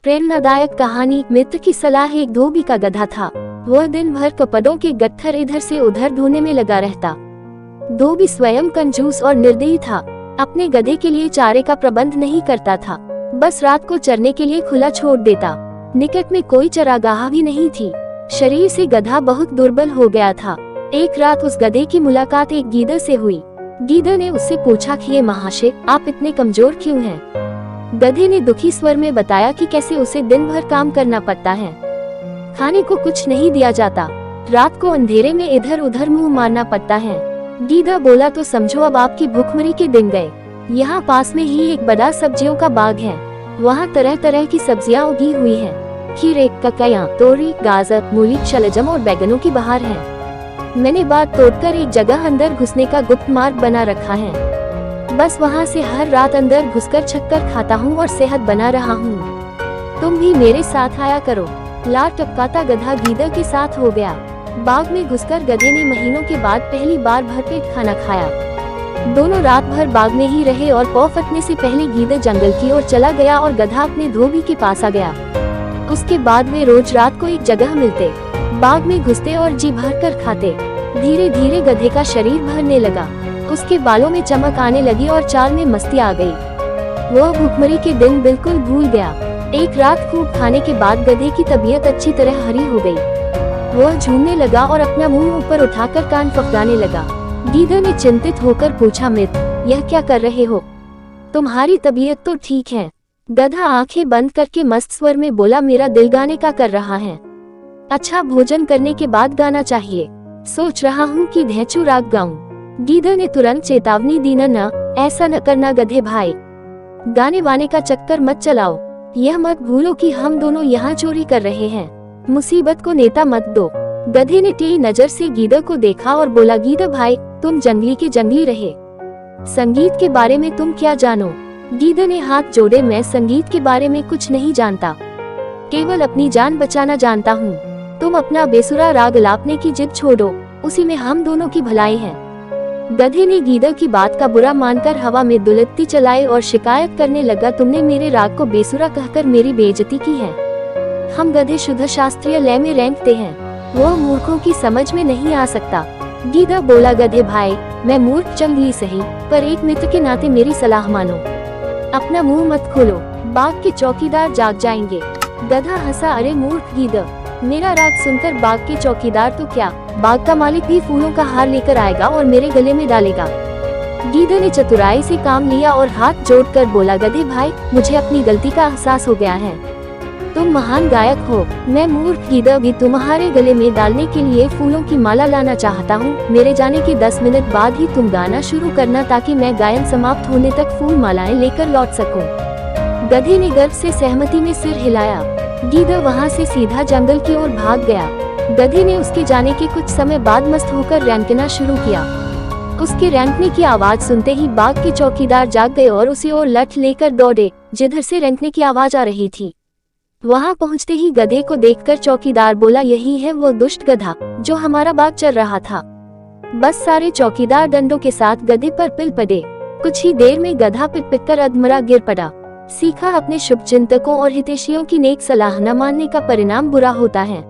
प्रेरणादायक कहानी। मित्र की सलाह। एक धोबी का गधा था। वह दिन भर कपड़ों के गट्ठर इधर से उधर ढूंढने में लगा रहता। धोबी स्वयं कंजूस और निर्दयी था। अपने गधे के लिए चारे का प्रबंध नहीं करता था, बस रात को चरने के लिए खुला छोड़ देता। निकट में कोई चरागाह भी नहीं थी। शरीर से गधा बहुत दुर्बल हो गया था। एक रात उस गधे की मुलाकात एक गीदड़ से हुई। गीदड़ ने उससे पूछा कि महाशय, आप इतने कमजोर क्यों हैं? गधे ने दुखी स्वर में बताया कि कैसे उसे दिन भर काम करना पड़ता है, खाने को कुछ नहीं दिया जाता, रात को अंधेरे में इधर उधर मुंह मारना पड़ता है। गीदड़ बोला, तो समझो अब आपकी भूखमरी के दिन गए। यहाँ पास में ही एक बड़ा सब्जियों का बाग है। वहाँ तरह तरह की सब्जियाँ उगी हुई हैं। खीरे, ककड़ियाँ, तोरी, गाजर, मूली, शलजम और बैगनों की बहार है। मैंने बाग तोड़कर एक जगह अंदर घुसने का गुप्त मार्ग बना रखा है। बस वहाँ से हर रात अंदर घुसकर छक्कर खाता हूँ और सेहत बना रहा हूँ। तुम भी मेरे साथ आया करो। लार टपकाता गधा गीदड़ के साथ हो गया। बाग में घुसकर गधे ने महीनों के बाद पहली बार भरपेट खाना खाया। दोनों रात भर बाग में ही रहे और पौ फटने से पहले गीदड़ जंगल की ओर चला गया और गधा अपने धोबी के पास आ गया। उसके बाद वे रोज रात को एक जगह मिलते, बाग में घुसते और जी भर कर खाते। धीरे धीरे गधे का शरीर भरने लगा, उसके बालों में चमक आने लगी और चाल में मस्ती आ गई। वह भूखमरी के दिन बिल्कुल भूल गया। एक रात खूब खाने के बाद गधे की तबीयत अच्छी तरह हरी हो गई। वह झूमने लगा और अपना मुंह ऊपर उठाकर कान फफड़ाने लगा। गीदड़ ने चिंतित होकर पूछा, मित्र, यह क्या कर रहे हो? तुम्हारी तबीयत तो ठीक है। गधा आंखें बंद करके मस्त स्वर में बोला, मेरा दिल गाने का कर रहा है। अच्छा भोजन करने के बाद गाना चाहिए। सोच रहा हूँ कि ढेंचू राग गाऊं। गीदड़ ने तुरंत चेतावनी दी, न ऐसा न करना गधे भाई, गाने वाने का चक्कर मत चलाओ। यह मत भूलो कि हम दोनों यहाँ चोरी कर रहे हैं। मुसीबत को नेता मत दो। गधे ने टेढ़ी नजर से गीदड़ को देखा और बोला, गीदड़ भाई, तुम जंगली के जंगली रहे, संगीत के बारे में तुम क्या जानो? गीदड़ ने हाथ जोड़े, मैं संगीत के बारे में कुछ नहीं जानता, केवल अपनी जान बचाना जानता हूँ। तुम अपना बेसुरा राग लापने की जिद छोड़ो, उसी में हम दोनों की भलाई है। गधे ने गीदड़ की बात का बुरा मानकर हवा में दुलत्ती चलाई और शिकायत करने लगा, तुमने मेरे राग को बेसुरा कहकर मेरी बेइज्जती की है। हम गधे शुद्ध शास्त्रीय लय में रेंगते हैं, वह मूर्खों की समझ में नहीं आ सकता। गीदड़ बोला, गधे भाई, मैं मूर्ख जंगली सही, पर एक मित्र के नाते मेरी सलाह मानो। अपना मुंह मत खोलो, बाग के चौकीदार जाग जाएंगे। गधा हंसा, अरे मूर्ख गीदड़, मेरा राग सुनकर बाग के चौकीदार तो क्या, बाग का मालिक भी फूलों का हार लेकर आएगा और मेरे गले में डालेगा। गीदड़ ने चतुराई से काम लिया और हाथ जोड़कर बोला, गधे भाई, मुझे अपनी गलती का एहसास हो गया है। तुम महान गायक हो, मैं मूर्ख गीदड़ भी तुम्हारे गले में डालने के लिए फूलों की माला लाना चाहता हूँ। मेरे जाने के 10 मिनट बाद ही तुम गाना शुरू करना, ताकि मैं गायन समाप्त होने तक फूल मालाएं लेकर लौट सकूं। गधे ने गर्व से सहमति में सिर हिलाया। गीदड़ वहाँ से सीधा जंगल की ओर भाग गया। गधे ने उसके जाने के कुछ समय बाद मस्त होकर रेंकना शुरू किया। उसके रेंकने की आवाज सुनते ही बाग के चौकीदार जाग गए और उसी ओर लठ लेकर दौड़े जिधर से रेंकने की आवाज आ रही थी। वहां पहुंचते ही गधे को देखकर चौकीदार बोला, यही है वो दुष्ट गधा जो हमारा बाग चल रहा था। बस सारे चौकीदार डंडों के साथ गधे पर पिल पड़े। कुछ ही देर में गधा पिट कर अधमरा गिर पड़ा। सीखा, अपने शुभ चिंतकों और हितैषियों की नेक सलाह न मानने का परिणाम बुरा होता है।